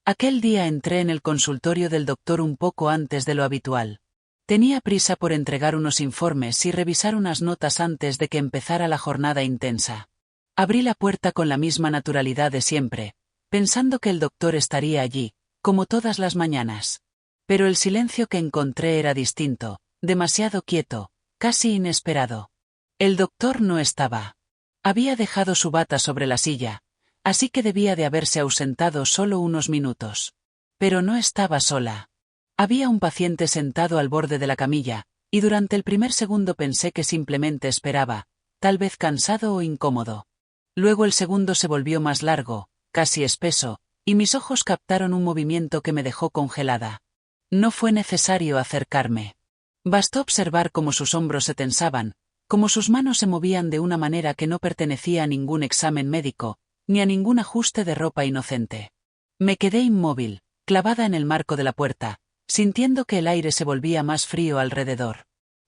Aquel día entré en el consultorio del doctor un poco antes de lo habitual. Tenía prisa por entregar unos informes y revisar unas notas antes de que empezara la jornada intensa. Abrí la puerta con la misma naturalidad de siempre, pensando que el doctor estaría allí, como todas las mañanas. Pero el silencio que encontré era distinto, demasiado quieto, casi inesperado. El doctor no estaba. Había dejado su bata sobre la silla, así que debía de haberse ausentado solo unos minutos. Pero no estaba sola. Había un paciente sentado al borde de la camilla, y durante el primer segundo pensé que simplemente esperaba, tal vez cansado o incómodo. Luego el segundo se volvió más largo, casi espeso, y mis ojos captaron un movimiento que me dejó congelada. No fue necesario acercarme. Bastó observar cómo sus hombros se tensaban, cómo sus manos se movían de una manera que no pertenecía a ningún examen médico, ni a ningún ajuste de ropa inocente. Me quedé inmóvil, clavada en el marco de la puerta, sintiendo que el aire se volvía más frío alrededor.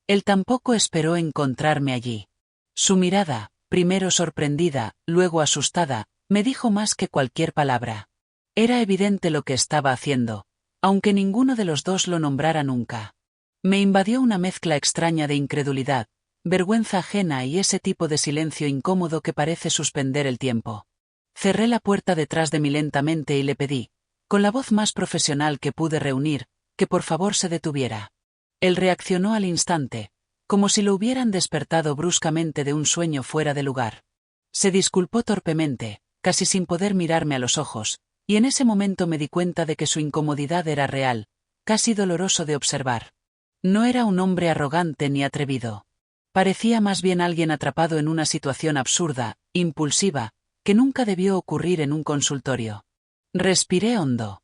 Él tampoco esperó encontrarme allí. Su mirada, primero sorprendida, luego asustada, me dijo más que cualquier palabra. Era evidente lo que estaba haciendo, aunque ninguno de los dos lo nombrara nunca. Me invadió una mezcla extraña de incredulidad, vergüenza ajena y ese tipo de silencio incómodo que parece suspender el tiempo. Cerré la puerta detrás de mí lentamente y le pedí, con la voz más profesional que pude reunir, que por favor se detuviera. Él reaccionó al instante, como si lo hubieran despertado bruscamente de un sueño fuera de lugar. Se disculpó torpemente, casi sin poder mirarme a los ojos, y en ese momento me di cuenta de que su incomodidad era real, casi doloroso de observar. No era un hombre arrogante ni atrevido. Parecía más bien alguien atrapado en una situación absurda, impulsiva, que nunca debió ocurrir en un consultorio. Respiré hondo.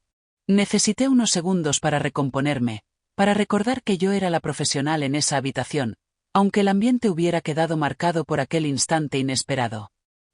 Necesité unos segundos para recomponerme, para recordar que yo era la profesional en esa habitación, aunque el ambiente hubiera quedado marcado por aquel instante inesperado.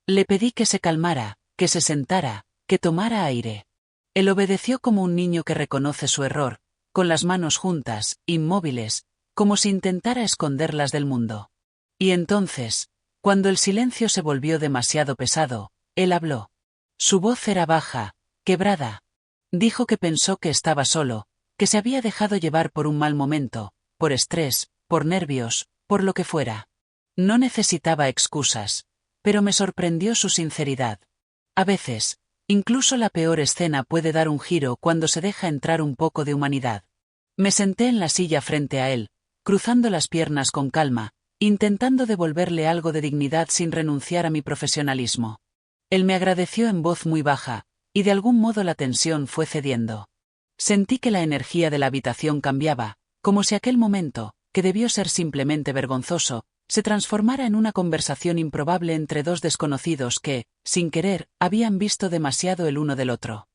Le pedí que se calmara, que se sentara, que tomara aire. Él obedeció como un niño que reconoce su error, con las manos juntas, inmóviles, como si intentara esconderlas del mundo. Y entonces, cuando el silencio se volvió demasiado pesado, él habló. Su voz era baja, quebrada. Dijo que pensó que estaba solo, que se había dejado llevar por un mal momento, por estrés, por nervios, por lo que fuera. No necesitaba excusas, pero me sorprendió su sinceridad. A veces, incluso la peor escena puede dar un giro cuando se deja entrar un poco de humanidad. Me senté en la silla frente a él, cruzando las piernas con calma, intentando devolverle algo de dignidad sin renunciar a mi profesionalismo. Él me agradeció en voz muy baja, y de algún modo la tensión fue cediendo. Sentí que la energía de la habitación cambiaba, como si aquel momento, que debió ser simplemente vergonzoso, se transformara en una conversación improbable entre dos desconocidos que, sin querer, habían visto demasiado el uno del otro.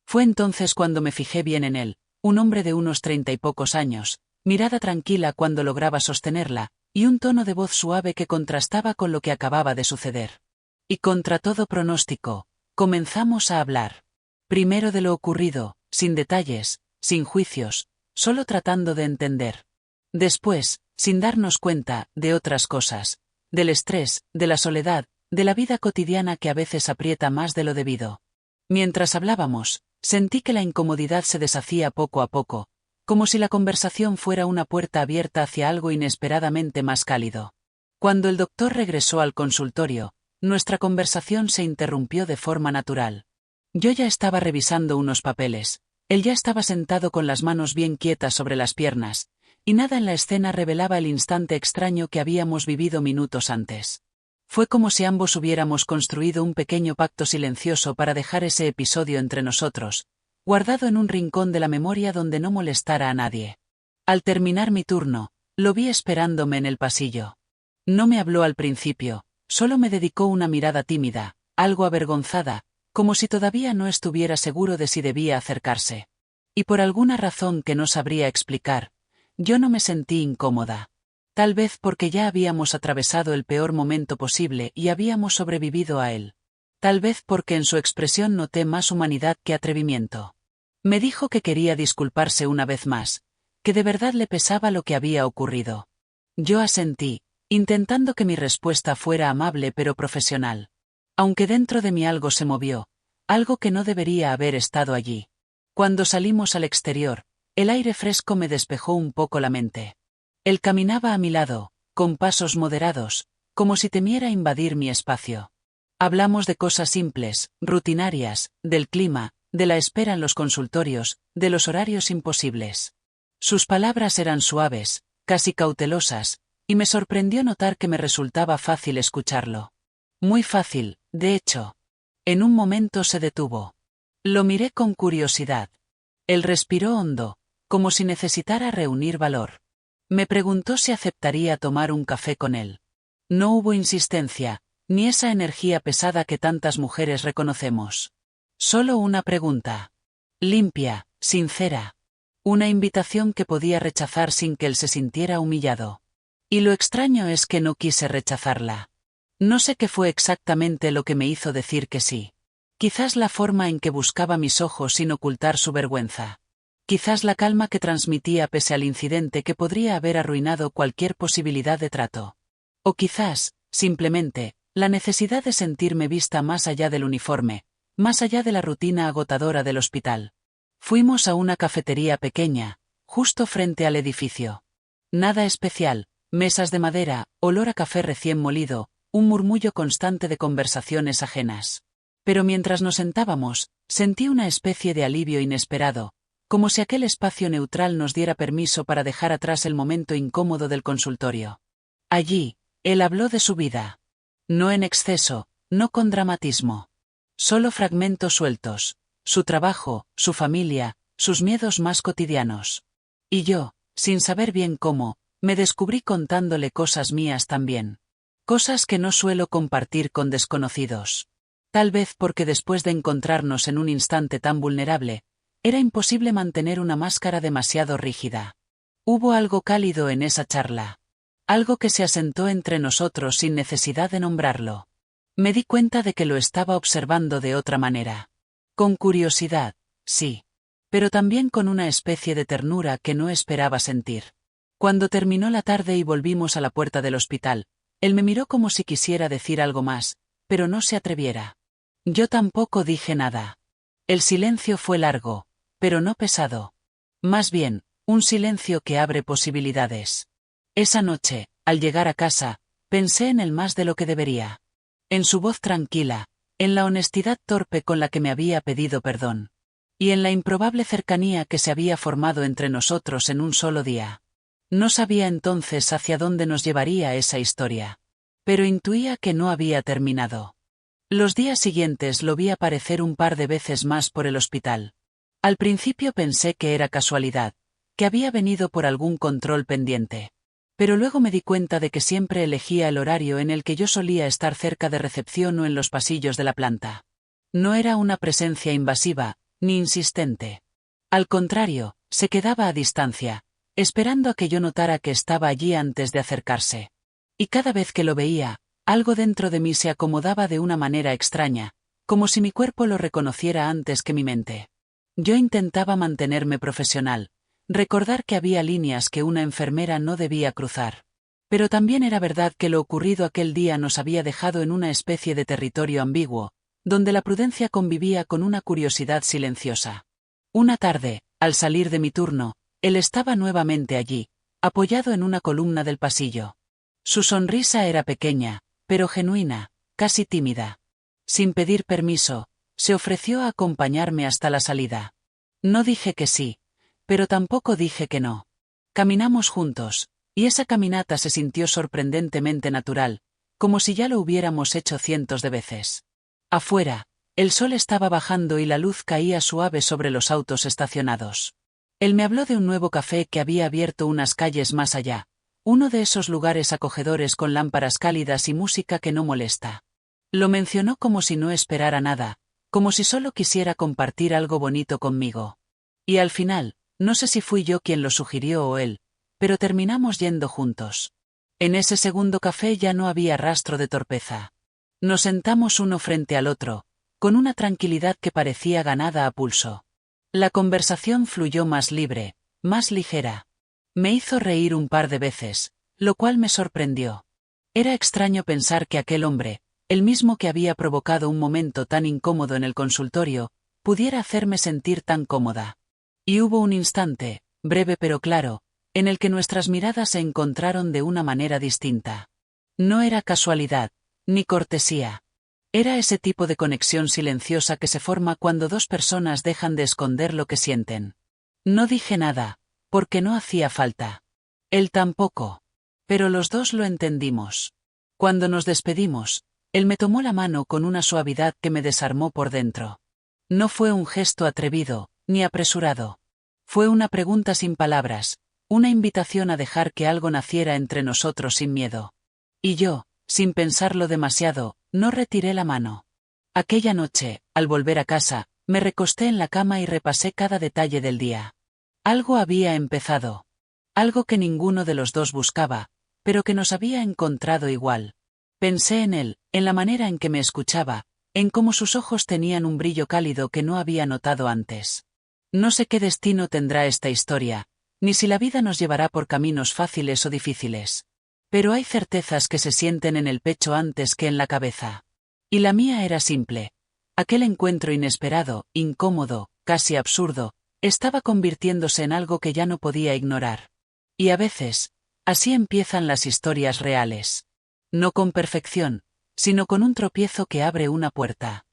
Fue entonces cuando me fijé bien en él, un hombre de unos 30 y pocos años, mirada tranquila cuando lograba sostenerla, y un tono de voz suave que contrastaba con lo que acababa de suceder. Y contra todo pronóstico, comenzamos a hablar. Primero de lo ocurrido, sin detalles, sin juicios, solo tratando de entender. Después, sin darnos cuenta, de otras cosas, del estrés, de la soledad, de la vida cotidiana que a veces aprieta más de lo debido. Mientras hablábamos, sentí que la incomodidad se deshacía poco a poco, como si la conversación fuera una puerta abierta hacia algo inesperadamente más cálido. Cuando el doctor regresó al consultorio, nuestra conversación se interrumpió de forma natural. Yo ya estaba revisando unos papeles, él ya estaba sentado con las manos bien quietas sobre las piernas, y nada en la escena revelaba el instante extraño que habíamos vivido minutos antes. Fue como si ambos hubiéramos construido un pequeño pacto silencioso para dejar ese episodio entre nosotros, guardado en un rincón de la memoria donde no molestara a nadie. Al terminar mi turno, lo vi esperándome en el pasillo. No me habló al principio, solo me dedicó una mirada tímida, algo avergonzada, como si todavía no estuviera seguro de si debía acercarse. Y por alguna razón que no sabría explicar, yo no me sentí incómoda. Tal vez porque ya habíamos atravesado el peor momento posible y habíamos sobrevivido a él. Tal vez porque en su expresión noté más humanidad que atrevimiento. Me dijo que quería disculparse una vez más, que de verdad le pesaba lo que había ocurrido. Yo asentí, intentando que mi respuesta fuera amable pero profesional. Aunque dentro de mí algo se movió, algo que no debería haber estado allí. Cuando salimos al exterior, el aire fresco me despejó un poco la mente. Él caminaba a mi lado, con pasos moderados, como si temiera invadir mi espacio. Hablamos de cosas simples, rutinarias, del clima, de la espera en los consultorios, de los horarios imposibles. Sus palabras eran suaves, casi cautelosas, y me sorprendió notar que me resultaba fácil escucharlo. Muy fácil, de hecho. En un momento se detuvo. Lo miré con curiosidad. Él respiró hondo, como si necesitara reunir valor. Me preguntó si aceptaría tomar un café con él. No hubo insistencia, ni esa energía pesada que tantas mujeres reconocemos. Solo una pregunta. Limpia, sincera. Una invitación que podía rechazar sin que él se sintiera humillado. Y lo extraño es que no quise rechazarla. No sé qué fue exactamente lo que me hizo decir que sí. Quizás la forma en que buscaba mis ojos sin ocultar su vergüenza. Quizás la calma que transmitía pese al incidente que podría haber arruinado cualquier posibilidad de trato. O quizás, simplemente, la necesidad de sentirme vista más allá del uniforme, más allá de la rutina agotadora del hospital. Fuimos a una cafetería pequeña, justo frente al edificio. Nada especial, mesas de madera, olor a café recién molido, un murmullo constante de conversaciones ajenas. Pero mientras nos sentábamos, sentí una especie de alivio inesperado, como si aquel espacio neutral nos diera permiso para dejar atrás el momento incómodo del consultorio. Allí, él habló de su vida. No en exceso, no con dramatismo. Solo fragmentos sueltos, su trabajo, su familia, sus miedos más cotidianos. Y yo, sin saber bien cómo, me descubrí contándole cosas mías también. Cosas que no suelo compartir con desconocidos. Tal vez porque después de encontrarnos en un instante tan vulnerable, era imposible mantener una máscara demasiado rígida. Hubo algo cálido en esa charla. Algo que se asentó entre nosotros sin necesidad de nombrarlo. Me di cuenta de que lo estaba observando de otra manera. Con curiosidad, sí. Pero también con una especie de ternura que no esperaba sentir. Cuando terminó la tarde y volvimos a la puerta del hospital, él me miró como si quisiera decir algo más, pero no se atreviera. Yo tampoco dije nada. El silencio fue largo, pero no pesado. Más bien, un silencio que abre posibilidades. Esa noche, al llegar a casa, pensé en él más de lo que debería. En su voz tranquila, en la honestidad torpe con la que me había pedido perdón. Y en la improbable cercanía que se había formado entre nosotros en un solo día. No sabía entonces hacia dónde nos llevaría esa historia. Pero intuía que no había terminado. Los días siguientes lo vi aparecer un par de veces más por el hospital. Al principio pensé que era casualidad, que había venido por algún control pendiente. Pero luego me di cuenta de que siempre elegía el horario en el que yo solía estar cerca de recepción o en los pasillos de la planta. No era una presencia invasiva, ni insistente. Al contrario, se quedaba a distancia, esperando a que yo notara que estaba allí antes de acercarse. Y cada vez que lo veía, algo dentro de mí se acomodaba de una manera extraña, como si mi cuerpo lo reconociera antes que mi mente. Yo intentaba mantenerme profesional, recordar que había líneas que una enfermera no debía cruzar. Pero también era verdad que lo ocurrido aquel día nos había dejado en una especie de territorio ambiguo, donde la prudencia convivía con una curiosidad silenciosa. Una tarde, al salir de mi turno, él estaba nuevamente allí, apoyado en una columna del pasillo. Su sonrisa era pequeña, pero genuina, casi tímida. Sin pedir permiso, se ofreció a acompañarme hasta la salida. No dije que sí, pero tampoco dije que no. Caminamos juntos, y esa caminata se sintió sorprendentemente natural, como si ya lo hubiéramos hecho cientos de veces. Afuera, el sol estaba bajando y la luz caía suave sobre los autos estacionados. Él me habló de un nuevo café que había abierto unas calles más allá, uno de esos lugares acogedores con lámparas cálidas y música que no molesta. Lo mencionó como si no esperara nada, como si solo quisiera compartir algo bonito conmigo. Y al final, no sé si fui yo quien lo sugirió o él, pero terminamos yendo juntos. En ese segundo café ya no había rastro de torpeza. Nos sentamos uno frente al otro, con una tranquilidad que parecía ganada a pulso. La conversación fluyó más libre, más ligera. Me hizo reír un par de veces, lo cual me sorprendió. Era extraño pensar que aquel hombre, el mismo que había provocado un momento tan incómodo en el consultorio, pudiera hacerme sentir tan cómoda. Y hubo un instante, breve pero claro, en el que nuestras miradas se encontraron de una manera distinta. No era casualidad, ni cortesía. Era ese tipo de conexión silenciosa que se forma cuando dos personas dejan de esconder lo que sienten. No dije nada, porque no hacía falta. Él tampoco. Pero los dos lo entendimos. Cuando nos despedimos, él me tomó la mano con una suavidad que me desarmó por dentro. No fue un gesto atrevido, ni apresurado. Fue una pregunta sin palabras, una invitación a dejar que algo naciera entre nosotros sin miedo. Y yo, sin pensarlo demasiado, no retiré la mano. Aquella noche, al volver a casa, me recosté en la cama y repasé cada detalle del día. Algo había empezado. Algo que ninguno de los dos buscaba, pero que nos había encontrado igual. Pensé en él, en la manera en que me escuchaba, en cómo sus ojos tenían un brillo cálido que no había notado antes. No sé qué destino tendrá esta historia, ni si la vida nos llevará por caminos fáciles o difíciles. Pero hay certezas que se sienten en el pecho antes que en la cabeza. Y la mía era simple. Aquel encuentro inesperado, incómodo, casi absurdo, estaba convirtiéndose en algo que ya no podía ignorar. Y a veces, así empiezan las historias reales. No con perfección, sino con un tropiezo que abre una puerta.